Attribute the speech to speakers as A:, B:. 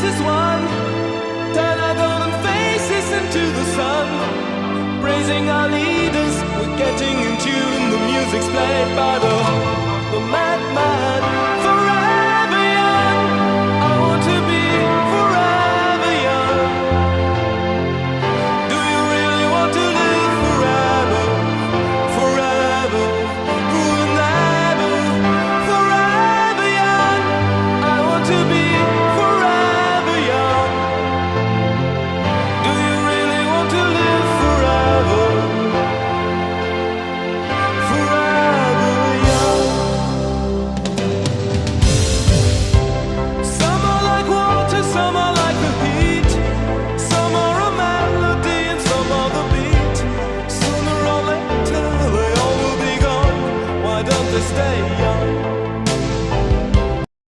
A: as one. Turn our golden faces into the sun. Praising our leaders, we're getting in tune. The music's played by the madman.